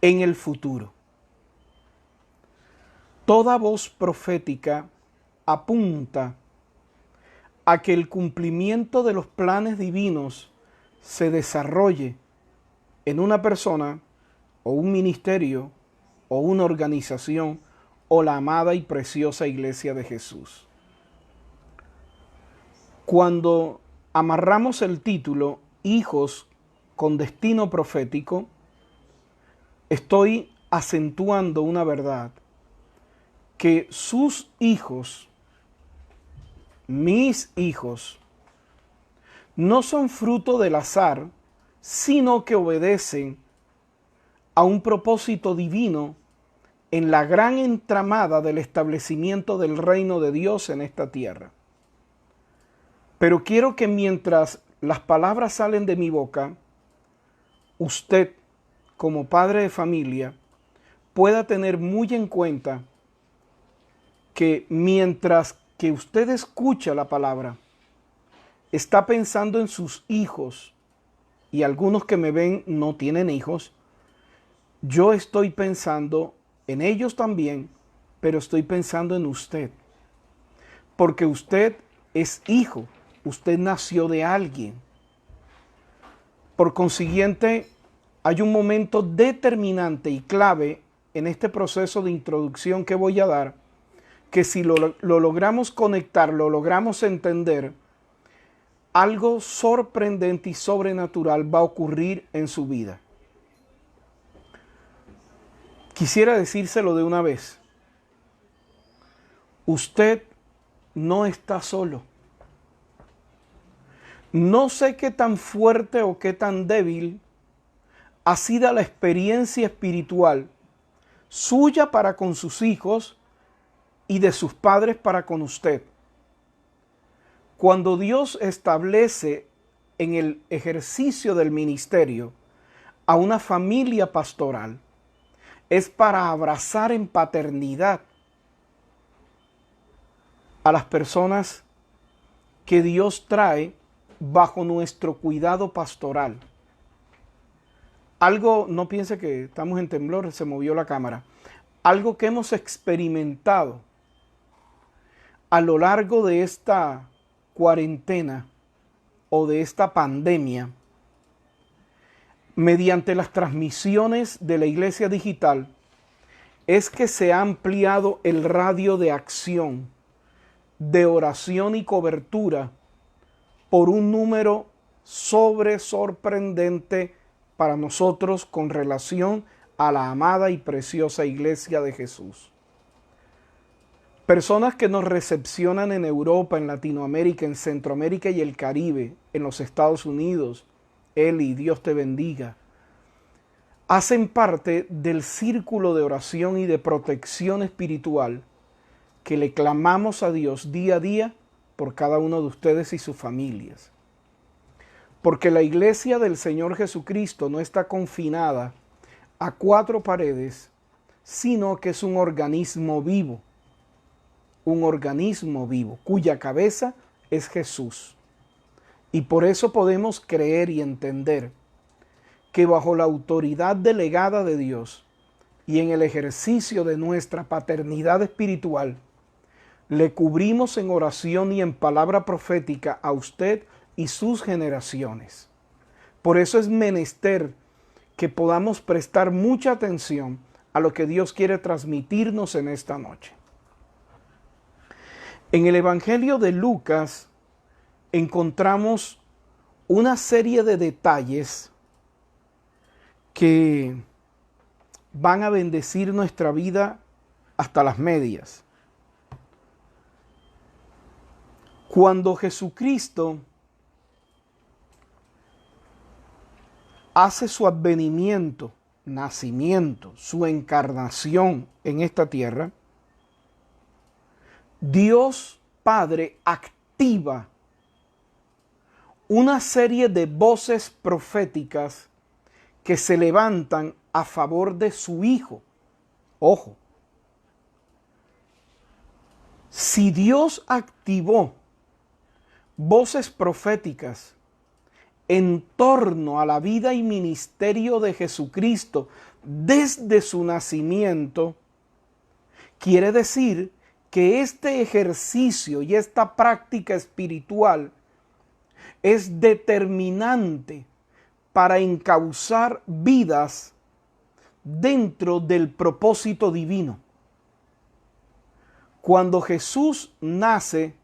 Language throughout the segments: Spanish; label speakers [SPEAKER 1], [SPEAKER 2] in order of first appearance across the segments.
[SPEAKER 1] en el futuro. Toda voz profética apunta a que el cumplimiento de los planes divinos se desarrolle en una persona o un ministerio o una organización o la amada y preciosa Iglesia de Jesús. Cuando amarramos el título Hijos con destino profético, estoy acentuando una verdad, que sus hijos, mis hijos, no son fruto del azar, sino que obedecen a un propósito divino en la gran entramada del establecimiento del reino de Dios en esta tierra. Pero quiero que mientras las palabras salen de mi boca, usted, como padre de familia, pueda tener muy en cuenta que mientras que usted escucha la palabra, está pensando en sus hijos, y algunos que me ven no tienen hijos, yo estoy pensando en ellos también, pero estoy pensando en usted. Porque usted es hijo, usted nació de alguien. Por consiguiente, hay un momento determinante y clave en este proceso de introducción que voy a dar, que si lo logramos conectar, lo logramos entender, algo sorprendente y sobrenatural va a ocurrir en su vida. Quisiera decírselo de una vez. Usted no está solo. No sé qué tan fuerte o qué tan débil ha sido la experiencia espiritual suya para con sus hijos y de sus padres para con usted. Cuando Dios establece en el ejercicio del ministerio a una familia pastoral, es para abrazar en paternidad a las personas que Dios trae bajo nuestro cuidado pastoral. Algo, no piense que estamos en temblor, se movió la cámara. Algo que hemos experimentado a lo largo de esta cuarentena o de esta pandemia, mediante las transmisiones de la iglesia digital, es que se ha ampliado el radio de acción, de oración y cobertura por un número sorprendente para nosotros con relación a la amada y preciosa Iglesia de Jesús. Personas que nos recepcionan en Europa, en Latinoamérica, en Centroamérica y el Caribe, en los Estados Unidos, Eli, Dios te bendiga, hacen parte del círculo de oración y de protección espiritual que le clamamos a Dios día a día por cada uno de ustedes y sus familias. Porque la iglesia del Señor Jesucristo no está confinada a 4 paredes, sino que es un organismo vivo, cuya cabeza es Jesús. Y por eso podemos creer y entender que bajo la autoridad delegada de Dios y en el ejercicio de nuestra paternidad espiritual, le cubrimos en oración y en palabra profética a usted y sus generaciones. Por eso es menester que podamos prestar mucha atención a lo que Dios quiere transmitirnos en esta noche. En el Evangelio de Lucas encontramos una serie de detalles que van a bendecir nuestra vida hasta las medias. Cuando Jesucristo hace su advenimiento, nacimiento, su encarnación en esta tierra, Dios Padre activa una serie de voces proféticas que se levantan a favor de su Hijo. Ojo, si Dios activó voces proféticas en torno a la vida y ministerio de Jesucristo desde su nacimiento, quiere decir que este ejercicio y esta práctica espiritual es determinante para encauzar vidas dentro del propósito divino. Cuando Jesús nace,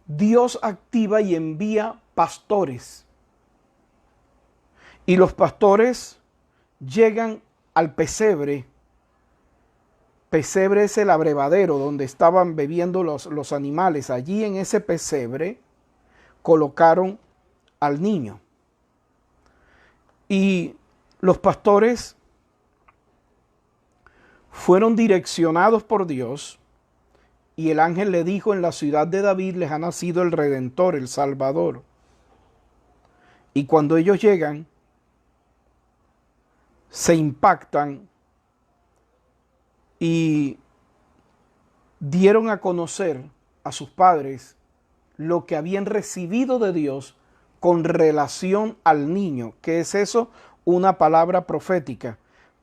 [SPEAKER 1] Dios activa y envía pastores. Y los pastores llegan al pesebre. Pesebre es el abrevadero donde estaban bebiendo los animales. Allí en ese pesebre colocaron al niño. Y los pastores fueron direccionados por Dios, y el ángel le dijo: en la ciudad de David les ha nacido el Redentor, el Salvador. Y cuando ellos llegan, se impactan y dieron a conocer a sus padres lo que habían recibido de Dios con relación al niño. ¿Qué es eso? Una palabra profética,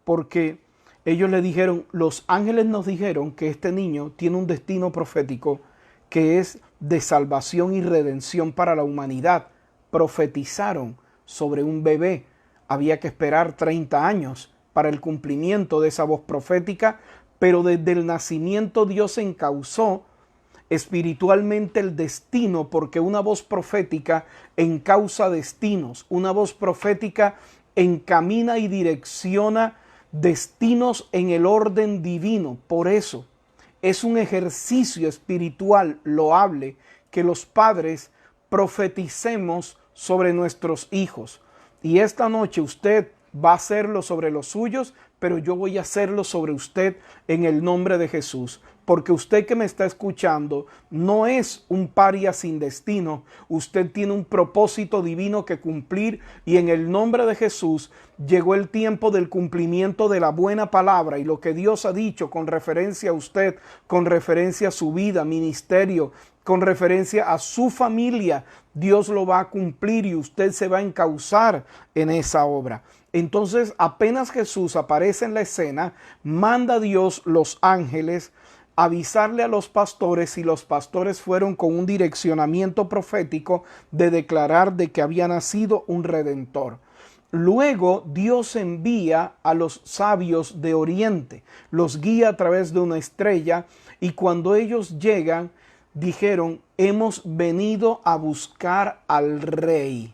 [SPEAKER 1] porque ellos le dijeron, los ángeles nos dijeron que este niño tiene un destino profético que es de salvación y redención para la humanidad. Profetizaron sobre un bebé. Había que esperar 30 años para el cumplimiento de esa voz profética, pero desde el nacimiento Dios encauzó espiritualmente el destino, porque una voz profética encausa destinos, una voz profética encamina y direcciona destinos en el orden divino. Por eso es un ejercicio espiritual loable que los padres profeticemos sobre nuestros hijos. Y esta noche usted va a hacerlo sobre los suyos, pero yo voy a hacerlo sobre usted en el nombre de Jesús. Porque usted que me está escuchando no es un paria sin destino. Usted tiene un propósito divino que cumplir, y en el nombre de Jesús llegó el tiempo del cumplimiento de la buena palabra, y lo que Dios ha dicho con referencia a usted, con referencia a su vida, ministerio, con referencia a su familia, Dios lo va a cumplir y usted se va a encauzar en esa obra. Entonces, apenas Jesús aparece en la escena, manda Dios los ángeles avisarle a los pastores, y los pastores fueron con un direccionamiento profético de declarar de que había nacido un redentor. Luego Dios envía a los sabios de Oriente, los guía a través de una estrella, y cuando ellos llegan, dijeron: hemos venido a buscar al rey.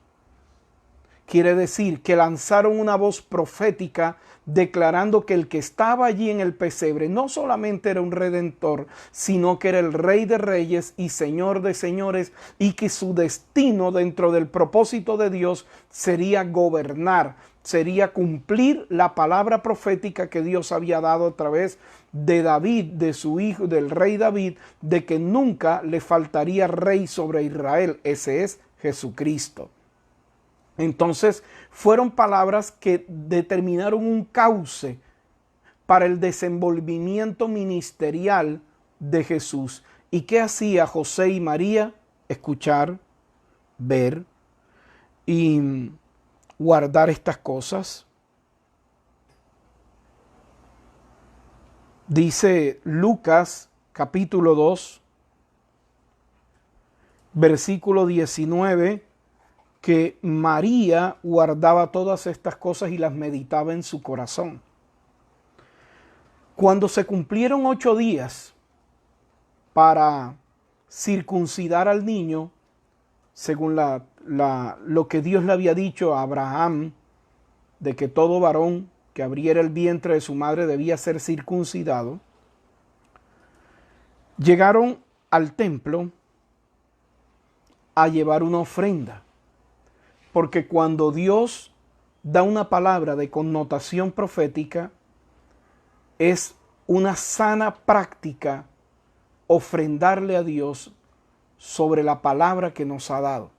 [SPEAKER 1] Quiere decir que lanzaron una voz profética declarando que el que estaba allí en el pesebre no solamente era un redentor, sino que era el Rey de Reyes y Señor de Señores, y que su destino dentro del propósito de Dios sería gobernar, sería cumplir la palabra profética que Dios había dado a través de David, de su hijo, del rey David, de que nunca le faltaría rey sobre Israel. Ese es Jesucristo. Entonces fueron palabras que determinaron un cauce para el desenvolvimiento ministerial de Jesús. ¿Y qué hacía José y María? Escuchar, ver y guardar estas cosas. Dice Lucas capítulo 2, versículo 19, que María guardaba todas estas cosas y las meditaba en su corazón. Cuando se cumplieron 8 días para circuncidar al niño, según lo que Dios le había dicho a Abraham, de que todo varón que abriera el vientre de su madre debía ser circuncidado, llegaron al templo a llevar una ofrenda. Porque cuando Dios da una palabra de connotación profética, es una sana práctica ofrendarle a Dios sobre la palabra que nos ha dado.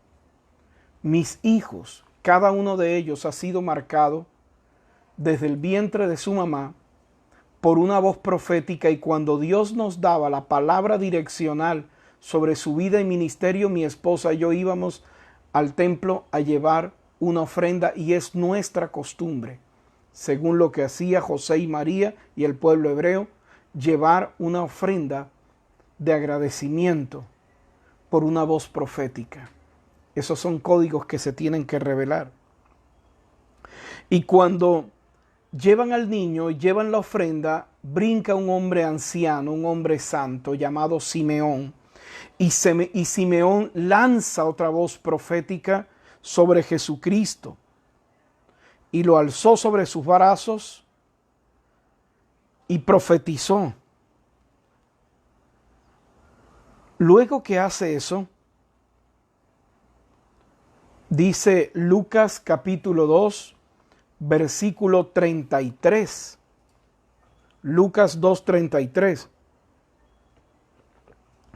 [SPEAKER 1] Mis hijos, cada uno de ellos ha sido marcado desde el vientre de su mamá por una voz profética, y cuando Dios nos daba la palabra direccional sobre su vida y ministerio, mi esposa y yo íbamos al templo a llevar una ofrenda y es nuestra costumbre, según lo que hacía José y María y el pueblo hebreo, llevar una ofrenda de agradecimiento por una voz profética. Esos son códigos que se tienen que revelar. Y cuando llevan al niño y llevan la ofrenda, brinca un hombre anciano, un hombre santo llamado Simeón. Y Simeón lanza otra voz profética sobre Jesucristo y lo alzó sobre sus brazos y profetizó. Luego que hace eso, dice Lucas capítulo 2, versículo 33. Lucas 2:33.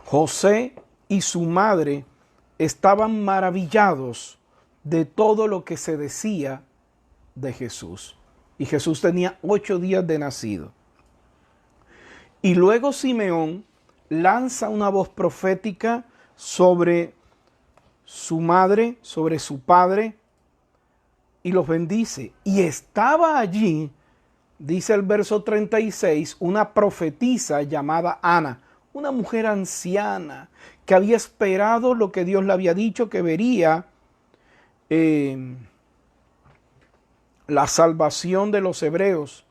[SPEAKER 1] José y su madre estaban maravillados de todo lo que se decía de Jesús. Y Jesús tenía 8 días de nacido. Y luego Simeón lanza una voz profética sobre su madre, sobre su padre, y los bendice. Y estaba allí, dice el verso 36, una profetisa llamada Ana, una mujer anciana que había esperado lo que Dios le había dicho, que vería la salvación de los hebreos.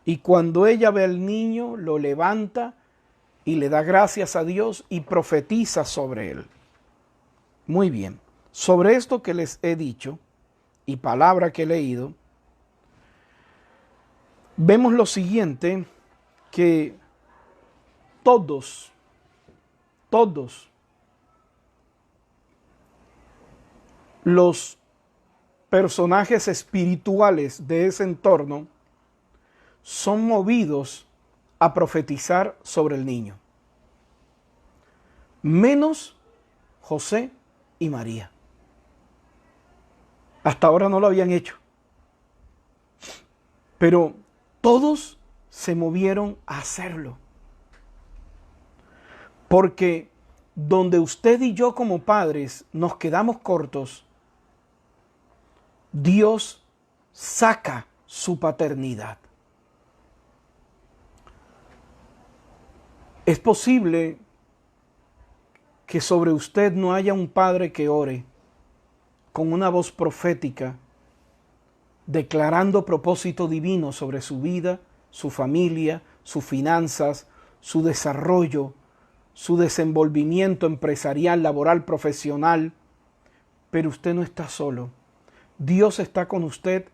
[SPEAKER 1] Y cuando ella ve al niño, lo levanta y le da gracias a Dios y profetiza sobre él. Muy bien, sobre esto que les he dicho y palabra que he leído, vemos lo siguiente, que todos los personajes espirituales de ese entorno son movidos a profetizar sobre el niño, menos José y María. Hasta ahora no lo habían hecho, pero todos se movieron a hacerlo. Porque donde usted y yo como padres nos quedamos cortos, Dios saca su paternidad. Es posible que sobre usted no haya un padre que ore con una voz profética, declarando propósito divino sobre su vida, su familia, sus finanzas, su desarrollo, su desenvolvimiento empresarial, laboral, profesional. Pero usted no está solo. Dios está con usted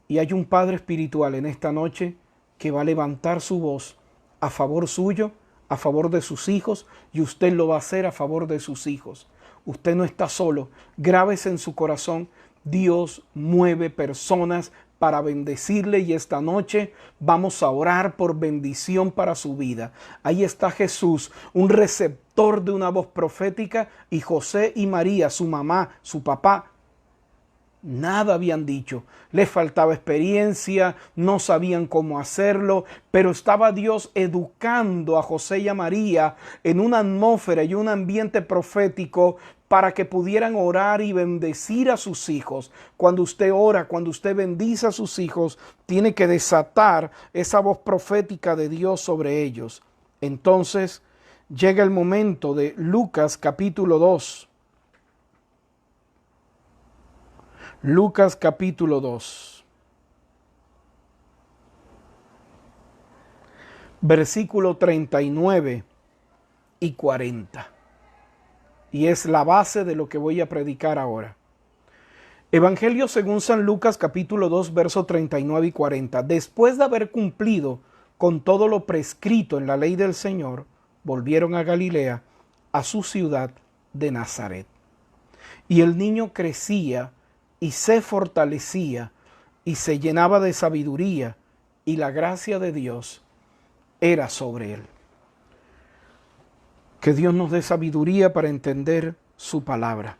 [SPEAKER 1] y hay un Padre espiritual en esta noche que va a levantar su voz a favor suyo, a favor de sus hijos, y usted lo va a hacer a favor de sus hijos. Usted no está solo. Grábese en su corazón, Dios mueve personas para bendecirle y esta noche vamos a orar por bendición para su vida. Ahí está Jesús, un receptor de una voz profética, y José y María, su mamá, su papá, nada habían dicho, les faltaba experiencia, no sabían cómo hacerlo, pero estaba Dios educando a José y a María en una atmósfera y un ambiente profético para que pudieran orar y bendecir a sus hijos. Cuando usted ora, cuando usted bendice a sus hijos, tiene que desatar esa voz profética de Dios sobre ellos. Entonces llega el momento de Lucas capítulo 2. Lucas capítulo 2, versículo 39 y 40. Y es la base de lo que voy a predicar ahora. Evangelio según San Lucas capítulo 2, verso 39 y 40. Después de haber cumplido con todo lo prescrito en la ley del Señor, volvieron a Galilea, a su ciudad de Nazaret. Y el niño crecía y se fortalecía y se llenaba de sabiduría, y la gracia de Dios era sobre él. Que Dios nos dé sabiduría para entender su palabra.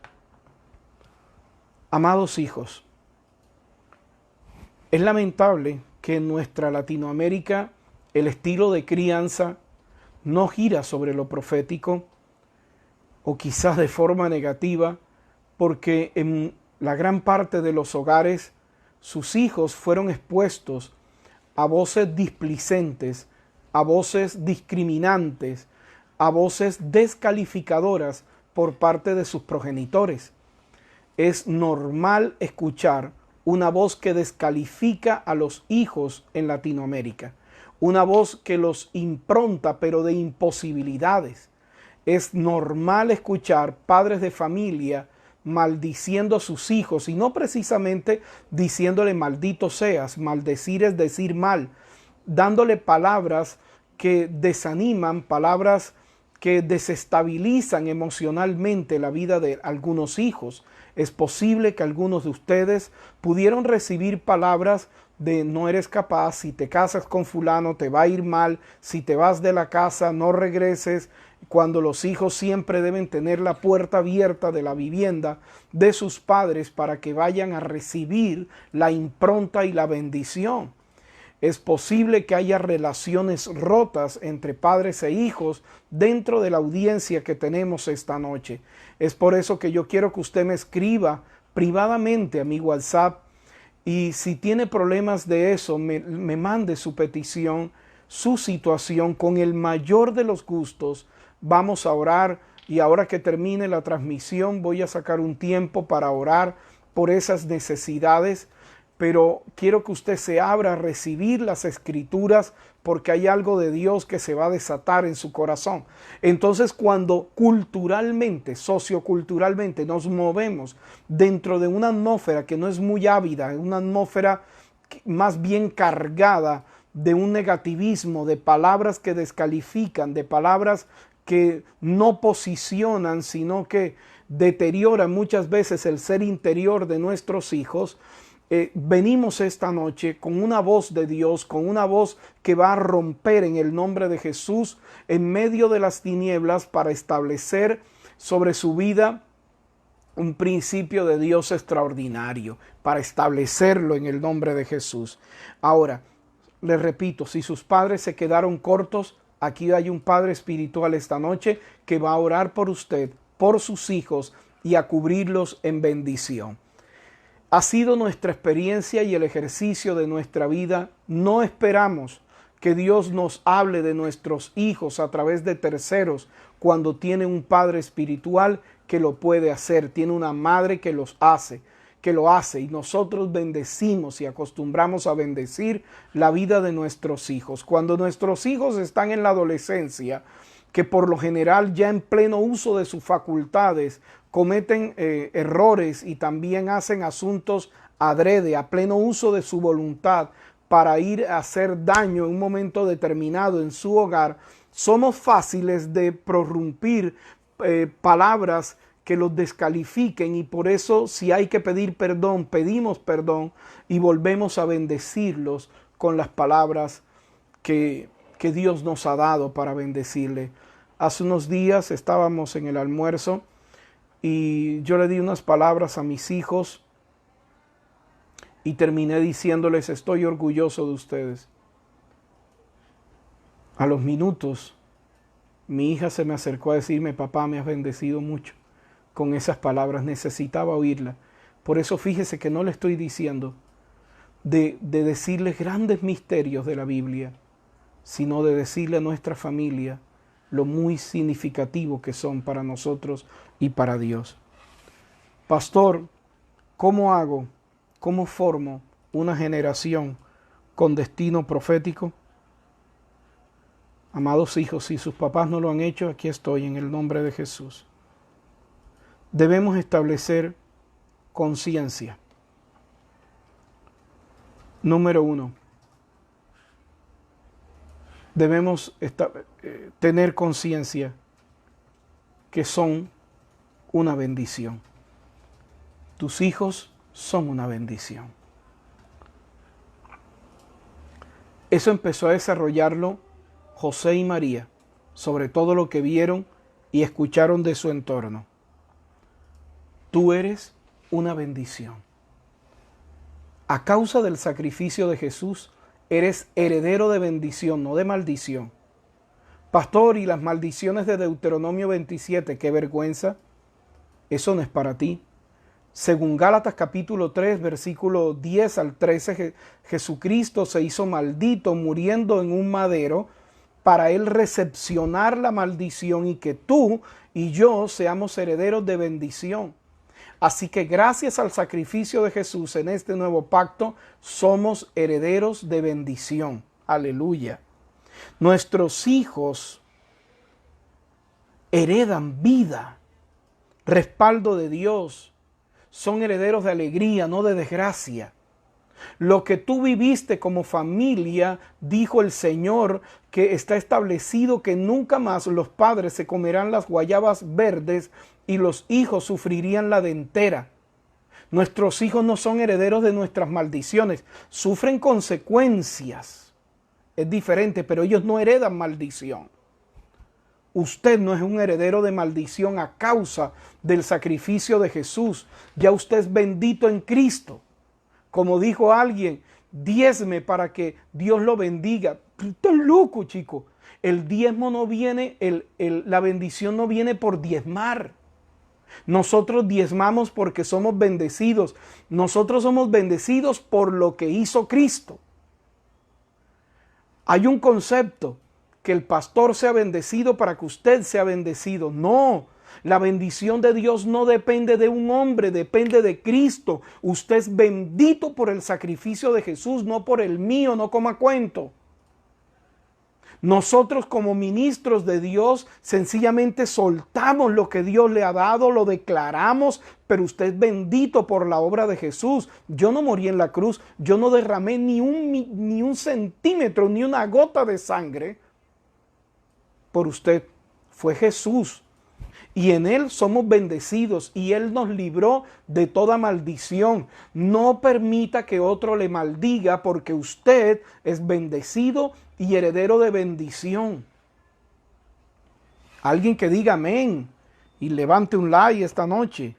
[SPEAKER 1] Amados hijos, es lamentable que en nuestra Latinoamérica el estilo de crianza no gira sobre lo profético, o quizás de forma negativa, porque en la gran parte de los hogares sus hijos fueron expuestos a voces displicentes, a voces discriminantes, a voces descalificadoras por parte de sus progenitores. Es normal escuchar una voz que descalifica a los hijos en Latinoamérica, una voz que los impronta, pero de imposibilidades. Es normal escuchar padres de familia maldiciendo a sus hijos, y no precisamente diciéndole maldito seas. Maldecir es decir mal, dándole palabras que desaniman, palabras que desestabilizan emocionalmente la vida de algunos hijos. Es posible que algunos de ustedes pudieron recibir palabras de no eres capaz, si te casas con fulano te va a ir mal, si te vas de la casa no regreses, cuando los hijos siempre deben tener la puerta abierta de la vivienda de sus padres para que vayan a recibir la impronta y la bendición. Es posible que haya relaciones rotas entre padres e hijos dentro de la audiencia que tenemos esta noche. Es por eso que yo quiero que usted me escriba privadamente a mi WhatsApp, y si tiene problemas de eso, me mande su petición, su situación, con el mayor de los gustos. Vamos a orar, y ahora que termine la transmisión voy a sacar un tiempo para orar por esas necesidades. Pero quiero que usted se abra a recibir las escrituras, porque hay algo de Dios que se va a desatar en su corazón. Entonces, cuando culturalmente, socioculturalmente nos movemos dentro de una atmósfera que no es muy ávida, una atmósfera más bien cargada de un negativismo, de palabras que descalifican, de palabras que no posicionan, sino que deterioran muchas veces el ser interior de nuestros hijos, venimos esta noche con una voz de Dios, con una voz que va a romper en el nombre de Jesús en medio de las tinieblas, para establecer sobre su vida un principio de Dios extraordinario, para establecerlo en el nombre de Jesús. Ahora, les repito, si sus padres se quedaron cortos, aquí hay un Padre espiritual esta noche que va a orar por usted, por sus hijos, y a cubrirlos en bendición. Ha sido nuestra experiencia y el ejercicio de nuestra vida. No esperamos que Dios nos hable de nuestros hijos a través de terceros, cuando tiene un padre espiritual que lo puede hacer, tiene una madre que lo hace, y nosotros bendecimos y acostumbramos a bendecir la vida de nuestros hijos. Cuando nuestros hijos están en la adolescencia, que por lo general ya en pleno uso de sus facultades cometen errores y también hacen asuntos adrede, a pleno uso de su voluntad, para ir a hacer daño en un momento determinado en su hogar, somos fáciles de prorrumpir palabras que los descalifiquen, y por eso, si hay que pedir perdón, pedimos perdón y volvemos a bendecirlos con las palabras que Dios nos ha dado para bendecirle. Hace unos días estábamos en el almuerzo y yo le di unas palabras a mis hijos y terminé diciéndoles: estoy orgulloso de ustedes. A los minutos, mi hija se me acercó a decirme: papá, me has bendecido mucho con esas palabras, necesitaba oírlas. Por eso fíjese que no le estoy diciendo de decirles grandes misterios de la Biblia, sino de decirle a nuestra familia lo muy significativo que son para nosotros y para Dios. Pastor, ¿cómo hago? ¿Cómo formo una generación con destino profético? Amados hijos, si sus papás no lo han hecho, aquí estoy en el nombre de Jesús. Debemos establecer conciencia. Número 1. Debemos tener conciencia que son una bendición. Tus hijos son una bendición. Eso empezó a desarrollarlo José y María, sobre todo lo que vieron y escucharon de su entorno. Tú eres una bendición. A causa del sacrificio de Jesús, eres heredero de bendición, no de maldición. Pastor, y las maldiciones de Deuteronomio 27, qué vergüenza. Eso no es para ti. Según Gálatas capítulo 3, versículo 10 al 13, Jesucristo se hizo maldito muriendo en un madero para él recepcionar la maldición y que tú y yo seamos herederos de bendición. Así que gracias al sacrificio de Jesús en este nuevo pacto, somos herederos de bendición. Aleluya. Nuestros hijos heredan vida, respaldo de Dios. Son herederos de alegría, no de desgracia. Lo que tú viviste como familia, dijo el Señor, que está establecido que nunca más los padres se comerán las guayabas verdes y los hijos sufrirían la dentera. Nuestros hijos no son herederos de nuestras maldiciones, sufren consecuencias. Es diferente, pero ellos no heredan maldición. Usted no es un heredero de maldición a causa del sacrificio de Jesús. Ya usted es bendito en Cristo. Como dijo alguien, diezme para que Dios lo bendiga. Estás loco, chico. El diezmo no viene, la bendición no viene por diezmar. Nosotros diezmamos porque somos bendecidos. Nosotros somos bendecidos por lo que hizo Cristo. Hay un concepto, que el pastor sea bendecido para que usted sea bendecido. No, la bendición de Dios no depende de un hombre, depende de Cristo. Usted es bendito por el sacrificio de Jesús, no por el mío, no coma cuento. Nosotros como ministros de Dios sencillamente soltamos lo que Dios le ha dado, lo declaramos, pero usted es bendito por la obra de Jesús. Yo no morí en la cruz, yo no derramé ni un centímetro, ni una gota de sangre por usted. Fue Jesús. Y en Él somos bendecidos y Él nos libró de toda maldición. No permita que otro le maldiga porque usted es bendecido y heredero de bendición. Alguien que diga amén y levante un like esta noche.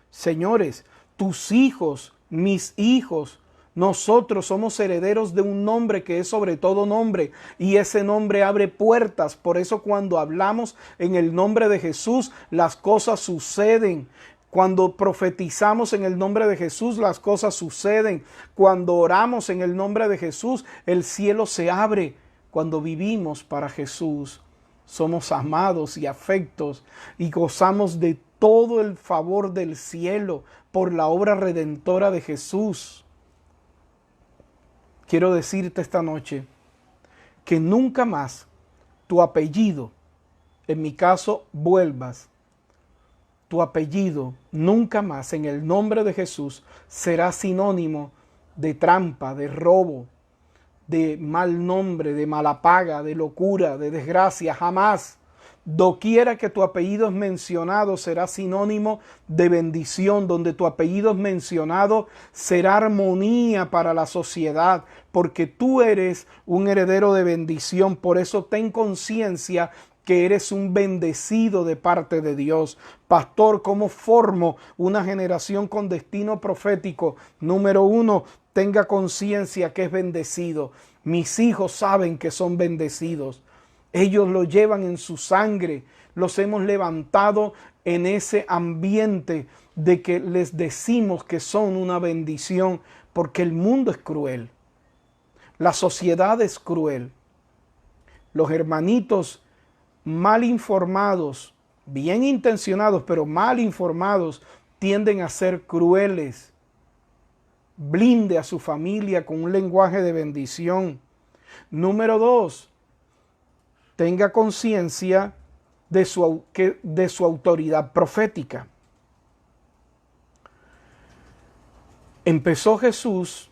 [SPEAKER 1] Señores, tus hijos, mis hijos, nosotros somos herederos de un nombre que es sobre todo nombre y ese nombre abre puertas. Por eso cuando hablamos en el nombre de Jesús, las cosas suceden. Cuando profetizamos en el nombre de Jesús, las cosas suceden. Cuando oramos en el nombre de Jesús, el cielo se abre. Cuando vivimos para Jesús, somos amados y afectos y gozamos de todo el favor del cielo por la obra redentora de Jesús. Quiero decirte esta noche que nunca más tu apellido, en mi caso, vuelvas. Tu apellido nunca más en el nombre de Jesús será sinónimo de trampa, de robo, de mal nombre, de mala paga, de locura, de desgracia. Jamás. Doquiera que tu apellido es mencionado será sinónimo de bendición. Donde tu apellido es mencionado será armonía para la sociedad, porque tú eres un heredero de bendición. Por eso ten conciencia que eres un bendecido de parte de Dios. Pastor, ¿cómo formo una generación con destino profético? Número 1, tenga conciencia que es bendecido. Mis hijos saben que son bendecidos. Ellos lo llevan en su sangre. Los hemos levantado en ese ambiente de que les decimos que son una bendición, porque el mundo es cruel. La sociedad es cruel. Los hermanitos mal informados, bien intencionados, pero mal informados, tienden a ser crueles. Blinde a su familia con un lenguaje de bendición. Número 2, tenga conciencia de su autoridad profética. Empezó Jesús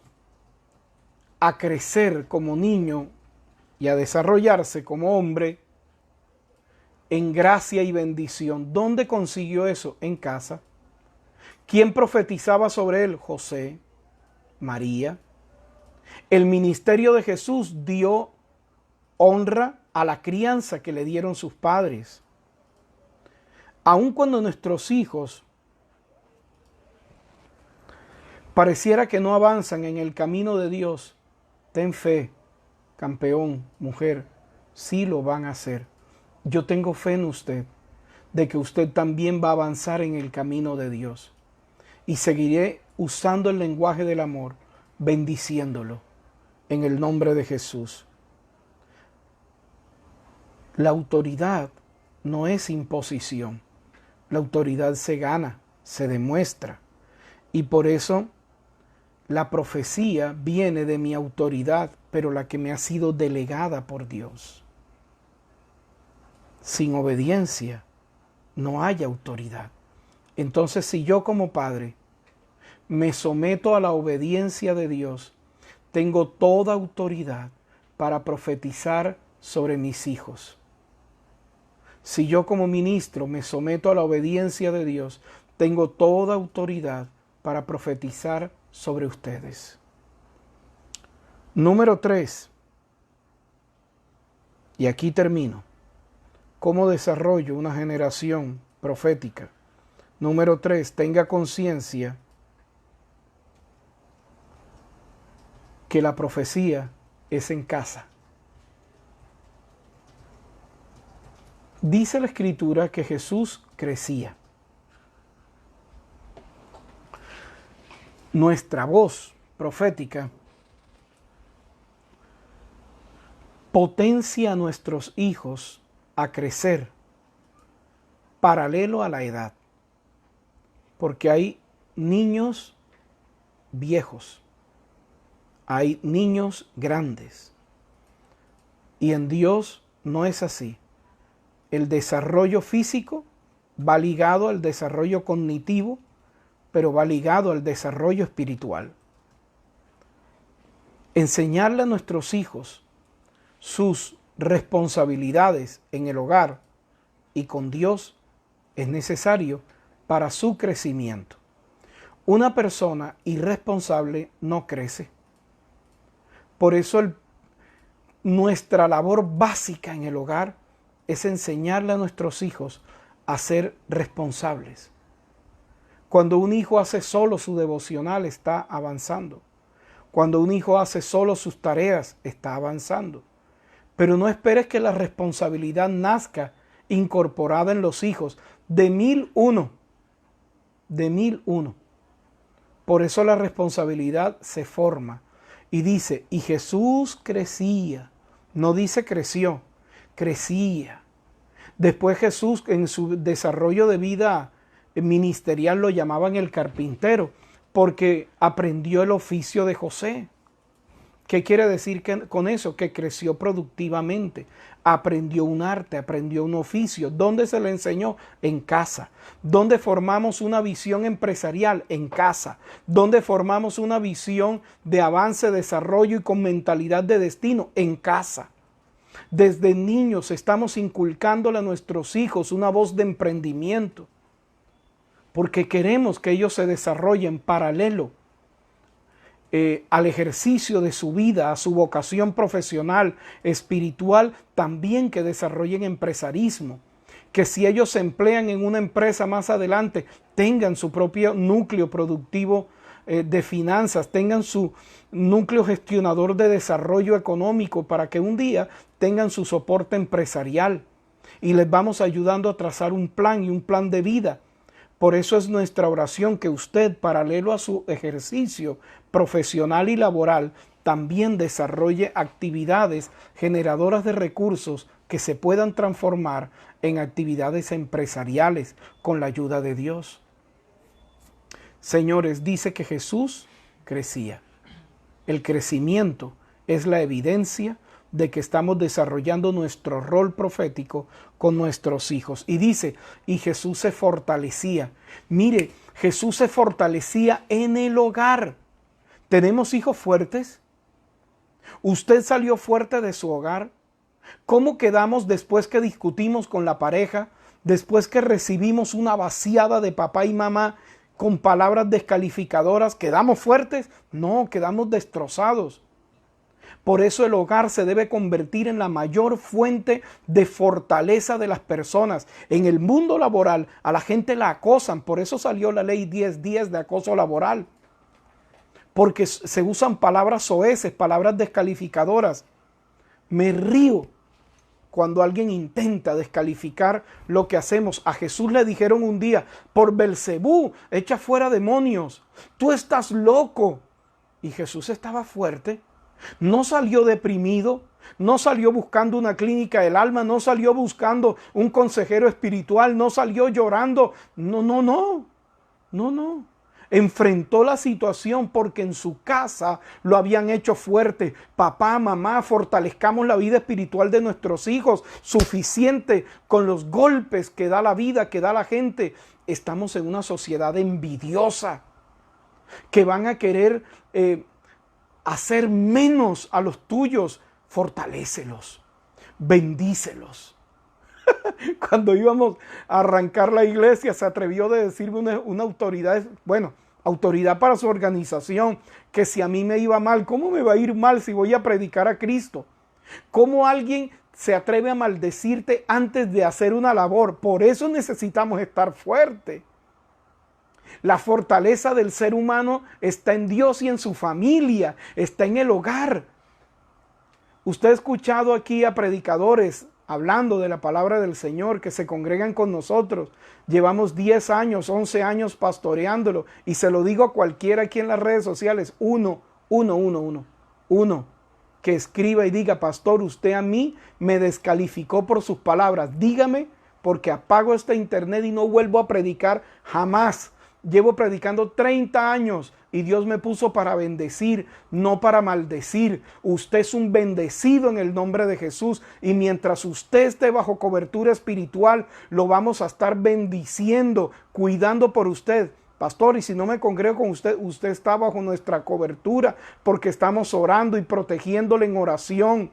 [SPEAKER 1] a crecer como niño y a desarrollarse como hombre en gracia y bendición. ¿Dónde consiguió eso? En casa. ¿Quién profetizaba sobre él? José, María. El ministerio de Jesús dio honra a la crianza que le dieron sus padres. Aun cuando nuestros hijos pareciera que no avanzan en el camino de Dios, ten fe, campeón, mujer, sí lo van a hacer. Yo tengo fe en usted, de que usted también va a avanzar en el camino de Dios. y seguiré usando el lenguaje del amor, bendiciéndolo en el nombre de Jesús. La autoridad no es imposición. La autoridad se gana, se demuestra. Y por eso la profecía viene de mi autoridad, pero la que me ha sido delegada por Dios. Sin obediencia no hay autoridad. Entonces, si yo como padre me someto a la obediencia de Dios, tengo toda autoridad para profetizar sobre mis hijos. Si yo como ministro me someto a la obediencia de Dios, tengo toda autoridad para profetizar sobre ustedes. Número 3. Y aquí termino. ¿Cómo desarrollo una generación profética? Número 3. Tenga conciencia que la profecía es en casa. Dice la Escritura que Jesús crecía. Nuestra voz profética potencia a nuestros hijos a crecer paralelo a la edad. Porque hay niños viejos, hay niños grandes. Y en Dios no es así. El desarrollo físico va ligado al desarrollo cognitivo, pero va ligado al desarrollo espiritual. Enseñarle a nuestros hijos sus responsabilidades en el hogar y con Dios es necesario para su crecimiento. Una persona irresponsable no crece. Por eso nuestra labor básica en el hogar es enseñarle a nuestros hijos a ser responsables. Cuando un hijo hace solo su devocional, está avanzando. Cuando un hijo hace solo sus tareas, está avanzando. Pero no esperes que la responsabilidad nazca incorporada en los hijos de 1001. De 1001. Por eso la responsabilidad se forma. Y dice, y Jesús crecía. No dice creció, crecía. Después Jesús en su desarrollo de vida ministerial lo llamaban el carpintero, porque aprendió el oficio de José. ¿Qué quiere decir con eso? Que creció productivamente, aprendió un arte, aprendió un oficio. ¿Dónde se le enseñó? En casa. ¿Dónde formamos una visión empresarial? En casa. ¿Dónde formamos una visión de avance, desarrollo y con mentalidad de destino? En casa. Desde niños estamos inculcándole a nuestros hijos una voz de emprendimiento, porque queremos que ellos se desarrollen paralelo al ejercicio de su vida, a su vocación profesional, espiritual, también que desarrollen empresarismo. Que si ellos se emplean en una empresa más adelante, tengan su propio núcleo productivo de finanzas, tengan su núcleo gestionador de desarrollo económico para que un día tengan su soporte empresarial. Y les vamos ayudando a trazar un plan y un plan de vida. Por eso es nuestra oración que usted, paralelo a su ejercicio profesional y laboral, también desarrolle actividades generadoras de recursos que se puedan transformar en actividades empresariales con la ayuda de Dios. Señores, dice que Jesús crecía. El crecimiento es la evidencia de que estamos desarrollando nuestro rol profético con nuestros hijos. Y dice, y Jesús se fortalecía. Mire, Jesús se fortalecía en el hogar. ¿Tenemos hijos fuertes? ¿Usted salió fuerte de su hogar? ¿Cómo quedamos después que discutimos con la pareja? Después que recibimos una vaciada de papá y mamá con palabras descalificadoras, ¿quedamos fuertes? No, quedamos destrozados. Por eso el hogar se debe convertir en la mayor fuente de fortaleza de las personas. En el mundo laboral a la gente la acosan, por eso salió la ley 1010 de acoso laboral. Porque se usan palabras soeces, palabras descalificadoras. Me río cuando alguien intenta descalificar lo que hacemos. A Jesús le dijeron un día, por Belcebú, echa fuera demonios, tú estás loco. Y Jesús estaba fuerte, no salió deprimido, no salió buscando una clínica del alma, no salió buscando un consejero espiritual, no salió llorando. No. Enfrentó la situación porque en su casa lo habían hecho fuerte. Papá, mamá, fortalezcamos la vida espiritual de nuestros hijos. Suficiente con los golpes que da la vida, que da la gente. Estamos en una sociedad envidiosa que van a querer hacer menos a los tuyos. Fortalécelos, bendícelos. Cuando íbamos a arrancar la iglesia, se atrevió de decirme una autoridad, autoridad para su organización, que si a mí me iba mal, ¿cómo me va a ir mal si voy a predicar a Cristo? ¿Cómo alguien se atreve a maldecirte antes de hacer una labor? Por eso necesitamos estar fuertes. La fortaleza del ser humano está en Dios y en su familia, está en el hogar. Usted ha escuchado aquí a predicadores hablando de la palabra del Señor que se congregan con nosotros. Llevamos 10 años, 11 años pastoreándolo y se lo digo a cualquiera aquí en las redes sociales. Uno que escriba y diga, pastor, usted a mí me descalificó por sus palabras. Dígame, porque apago este internet y no vuelvo a predicar jamás. Llevo predicando 30 años y Dios me puso para bendecir, no para maldecir. Usted es un bendecido en el nombre de Jesús y mientras usted esté bajo cobertura espiritual, lo vamos a estar bendiciendo, cuidando por usted. Pastor, y si no me congrego con usted, usted está bajo nuestra cobertura porque estamos orando y protegiéndole en oración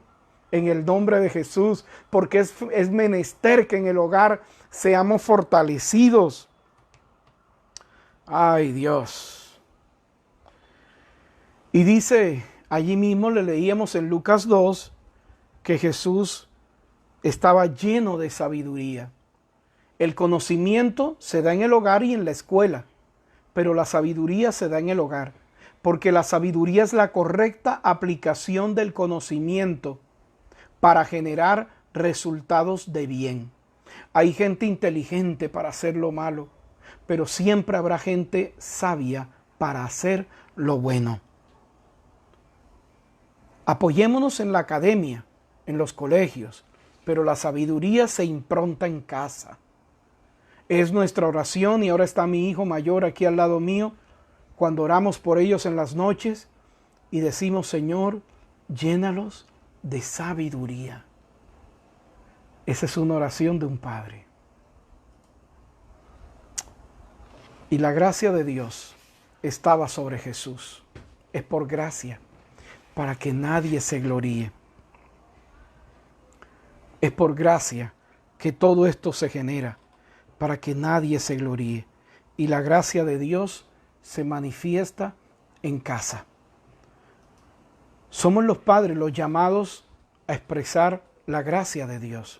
[SPEAKER 1] en el nombre de Jesús, porque es menester que en el hogar seamos fortalecidos. Ay, Dios. Y dice, allí mismo le leíamos en Lucas 2, que Jesús estaba lleno de sabiduría. El conocimiento se da en el hogar y en la escuela, pero la sabiduría se da en el hogar, porque la sabiduría es la correcta aplicación del conocimiento para generar resultados de bien. Hay gente inteligente para hacer lo malo, pero siempre habrá gente sabia para hacer lo bueno. Apoyémonos en la academia, en los colegios, pero la sabiduría se impronta en casa. Es nuestra oración, y ahora está mi hijo mayor aquí al lado mío, cuando oramos por ellos en las noches y decimos, Señor, llénalos de sabiduría. Esa es una oración de un padre. Y la gracia de Dios estaba sobre Jesús. Es por gracia, para que nadie se gloríe. Es por gracia que todo esto se genera, para que nadie se gloríe. Y la gracia de Dios se manifiesta en casa. Somos los padres los llamados a expresar la gracia de Dios.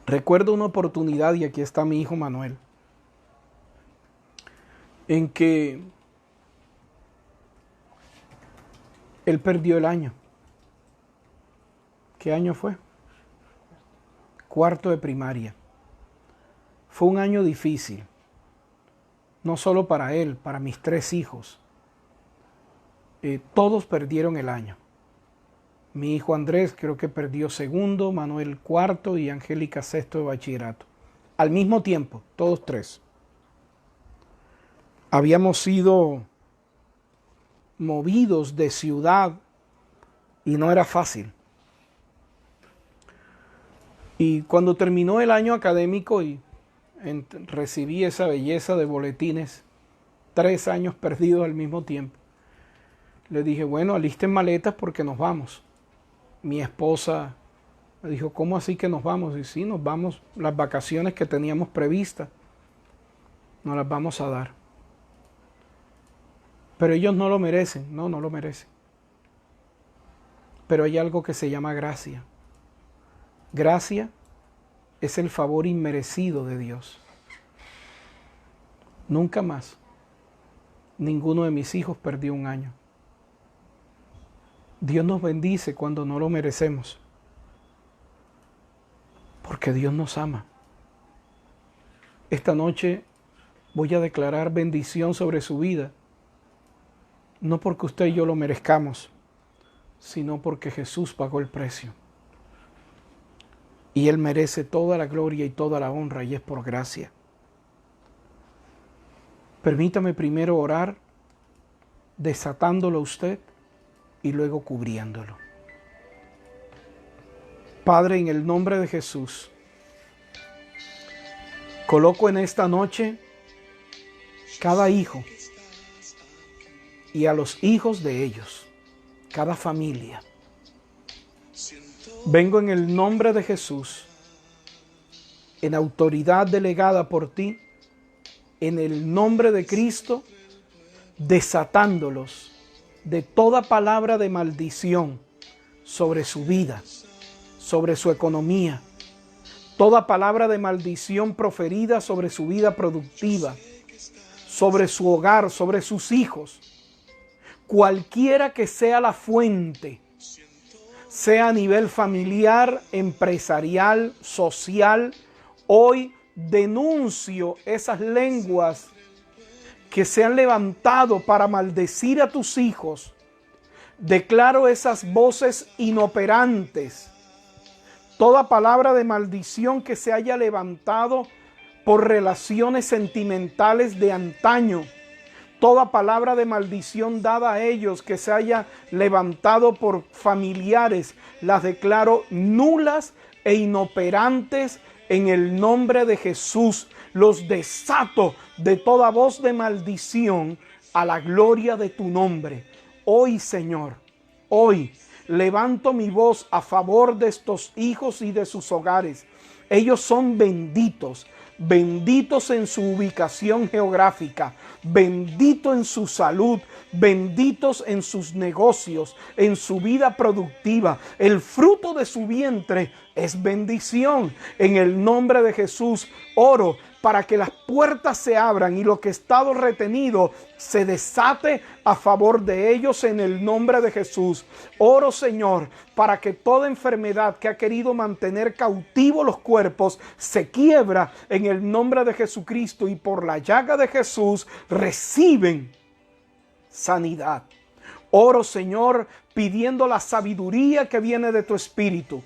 [SPEAKER 1] Recuerdo una oportunidad, y aquí está mi hijo Manuel, en que él perdió el año. ¿Qué año fue? Cuarto de primaria. Fue un año difícil, no solo para él, para mis 3 hijos. Todos perdieron el año. Mi hijo Andrés creo que perdió segundo, Manuel cuarto y Angélica sexto de bachillerato. Al mismo tiempo, todos 3. Habíamos sido movidos de ciudad y no era fácil. Y cuando terminó el año académico y recibí esa belleza de boletines, 3 años perdidos al mismo tiempo, le dije, bueno, alisten maletas porque nos vamos. Mi esposa me dijo, ¿cómo así que nos vamos? Y sí, nos vamos, las vacaciones que teníamos previstas, nos las vamos a dar. Pero ellos no lo merecen, no lo merecen. Pero hay algo que se llama gracia. Gracia es el favor inmerecido de Dios. Nunca más ninguno de mis hijos perdió un año. Dios nos bendice cuando no lo merecemos. porque Dios nos ama. Esta noche voy a declarar bendición sobre su vida, no porque usted y yo lo merezcamos, sino porque Jesús pagó el precio. Y Él merece toda la gloria y toda la honra, y es por gracia. Permítame primero orar, desatándolo a usted y luego cubriéndolo. Padre, en el nombre de Jesús, coloco en esta noche cada hijo y a los hijos de ellos, cada familia. Vengo en el nombre de Jesús, en autoridad delegada por ti, en el nombre de Cristo, desatándolos de toda palabra de maldición sobre su vida, sobre su economía, toda palabra de maldición proferida sobre su vida productiva, sobre su hogar, sobre sus hijos, cualquiera que sea la fuente, sea a nivel familiar, empresarial, social. Hoy denuncio esas lenguas que se han levantado para maldecir a tus hijos. Declaro esas voces inoperantes. Toda palabra de maldición que se haya levantado por relaciones sentimentales de antaño, toda palabra de maldición dada a ellos que se haya levantado por familiares, las declaro nulas e inoperantes en el nombre de Jesús. Los desato de toda voz de maldición a la gloria de tu nombre. Hoy, Señor, hoy levanto mi voz a favor de estos hijos y de sus hogares. Ellos son benditos. Benditos en su ubicación geográfica, bendito en su salud, benditos en sus negocios, en su vida productiva. El fruto de su vientre es bendición. En el nombre de Jesús oro para que las puertas se abran y lo que ha estado retenido se desate a favor de ellos en el nombre de Jesús. Oro, Señor, para que toda enfermedad que ha querido mantener cautivos los cuerpos se quiebra en el nombre de Jesucristo, y por la llaga de Jesús reciben sanidad. Oro, Señor, pidiendo la sabiduría que viene de tu Espíritu,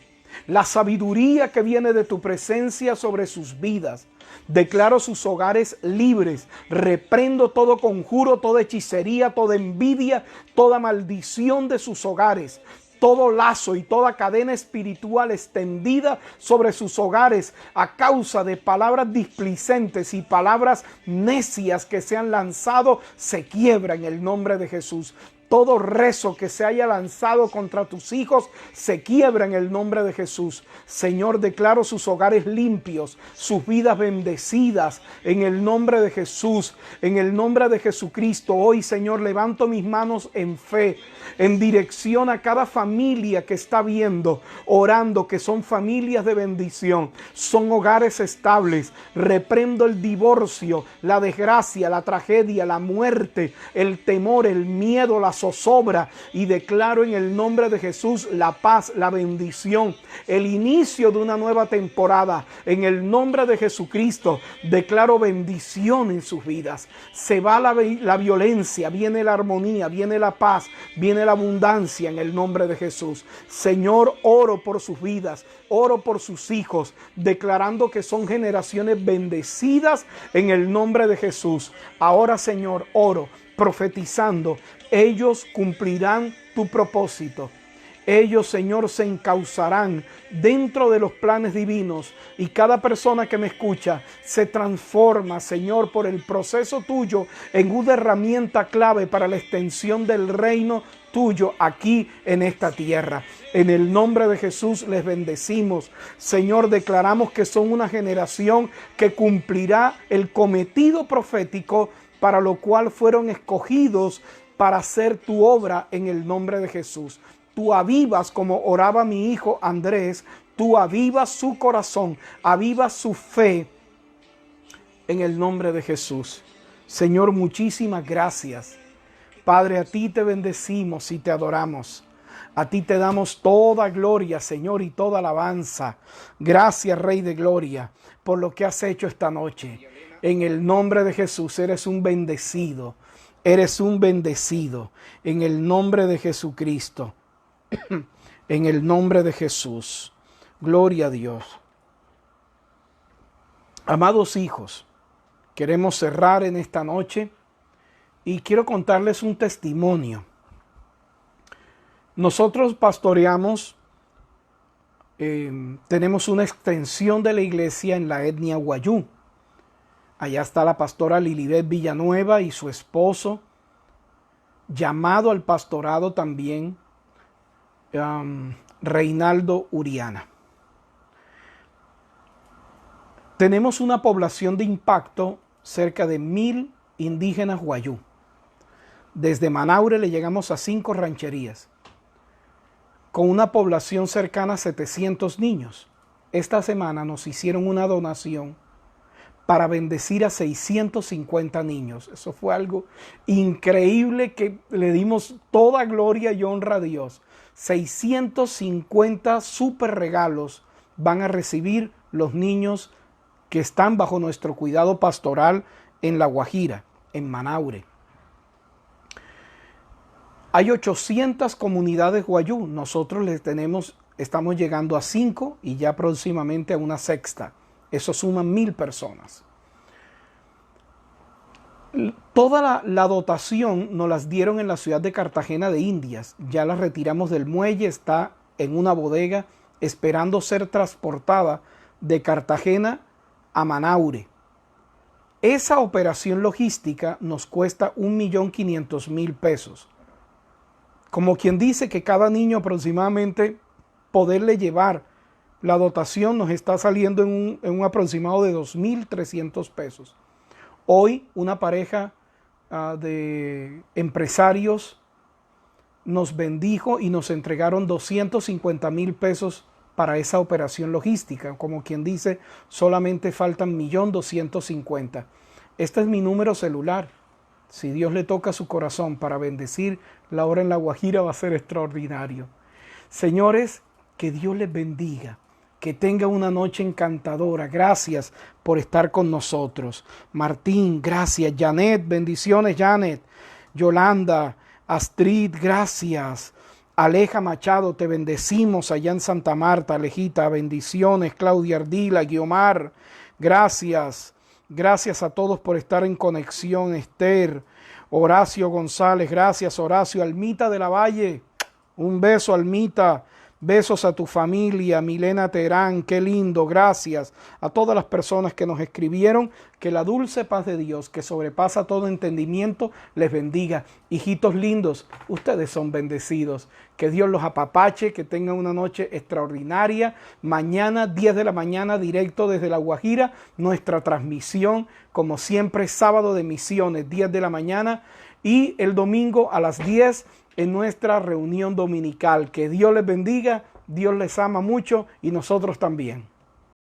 [SPEAKER 1] la sabiduría que viene de tu presencia sobre sus vidas. Declaro sus hogares libres. Reprendo todo conjuro, toda hechicería, toda envidia, toda maldición de sus hogares. Todo lazo y toda cadena espiritual extendida sobre sus hogares a causa de palabras displicentes y palabras necias que se han lanzado, se quiebra en el nombre de Jesús. Todo rezo que se haya lanzado contra tus hijos se quiebra en el nombre de Jesús. Señor, declaro sus hogares limpios, sus vidas bendecidas en el nombre de Jesús, en el nombre de Jesucristo. Hoy, Señor, levanto mis manos en fe, en dirección a cada familia que está viendo, orando, que son familias de bendición, son hogares estables. Reprendo el divorcio, la desgracia, la tragedia, la muerte, el temor, el miedo, la zozobra, y declaro en el nombre de Jesús la paz, la bendición, el inicio de una nueva temporada. En el nombre de Jesucristo declaro bendición en sus vidas. Se va la violencia, viene la armonía, viene la paz, viene la abundancia en el nombre de Jesús. Señor, oro por sus vidas, oro por sus hijos, declarando que son generaciones bendecidas en el nombre de Jesús. Ahora, Señor, oro profetizando, ellos cumplirán tu propósito. Ellos, Señor, se encauzarán dentro de los planes divinos, y cada persona que me escucha se transforma, Señor, por el proceso tuyo en una herramienta clave para la extensión del reino tuyo aquí en esta tierra. En el nombre de Jesús les bendecimos. Señor, declaramos que son una generación que cumplirá el cometido profético para lo cual fueron escogidos para hacer tu obra en el nombre de Jesús. Tú avivas, como oraba mi hijo Andrés, tú avivas su corazón, avivas su fe en el nombre de Jesús. Señor, muchísimas gracias. Padre, a ti te bendecimos y te adoramos. A ti te damos toda gloria, Señor, y toda alabanza. Gracias, Rey de Gloria, por lo que has hecho esta noche. En el nombre de Jesús, eres un bendecido. Eres un bendecido. En el nombre de Jesucristo. En el nombre de Jesús. Gloria a Dios. Amados hijos, queremos cerrar en esta noche y quiero contarles un testimonio. Nosotros pastoreamos, tenemos una extensión de la iglesia en la etnia Wayuu. Allá está la pastora Lilibet Villanueva y su esposo, llamado al pastorado también Reinaldo Uriana. Tenemos una población de impacto cerca de 1000 indígenas Wayuu. Desde Manaure le llegamos a 5 rancherías, con una población cercana a 700 niños. Esta semana nos hicieron una donación para bendecir a 650 niños. Eso fue algo increíble que le dimos toda gloria y honra a Dios. 650 super regalos van a recibir los niños que están bajo nuestro cuidado pastoral en La Guajira, en Manaure. Hay 800 comunidades Wayuu. Nosotros estamos llegando a 5 y ya próximamente a una sexta. Eso suma 1000 personas. Toda la dotación nos las dieron en la ciudad de Cartagena de Indias. Ya la retiramos del muelle, está en una bodega esperando ser transportada de Cartagena a Manaure. Esa operación logística nos cuesta 1.500.000 pesos. Como quien dice que cada niño aproximadamente poderle llevar la dotación nos está saliendo en un aproximado de 2.300 pesos. Hoy una pareja de empresarios nos bendijo y nos entregaron 250.000 pesos para esa operación logística. Como quien dice, solamente faltan 1.250.000. Este es mi número celular. Si Dios le toca su corazón para bendecir la obra en La Guajira, va a ser extraordinario. Señores, que Dios les bendiga. Que tenga una noche encantadora. Gracias por estar con nosotros. Martín, gracias. Janet, bendiciones, Janet. Yolanda, Astrid, gracias. Aleja Machado, te bendecimos allá en Santa Marta. Alejita, bendiciones. Claudia Ardila, Guiomar, gracias. Gracias a todos por estar en conexión. Esther, Horacio González, gracias Horacio. Almita de la Valle, un beso Almita. Besos a tu familia, Milena Terán, qué lindo, gracias a todas las personas que nos escribieron, que la dulce paz de Dios, que sobrepasa todo entendimiento, les bendiga. Hijitos lindos, ustedes son bendecidos, que Dios los apapache, que tengan una noche extraordinaria. Mañana 10 de la mañana, directo desde La Guajira, nuestra transmisión, como siempre, sábado de misiones, 10 de la mañana, y el domingo a las 10 en nuestra reunión dominical. Que Dios les bendiga, Dios les ama mucho y nosotros también.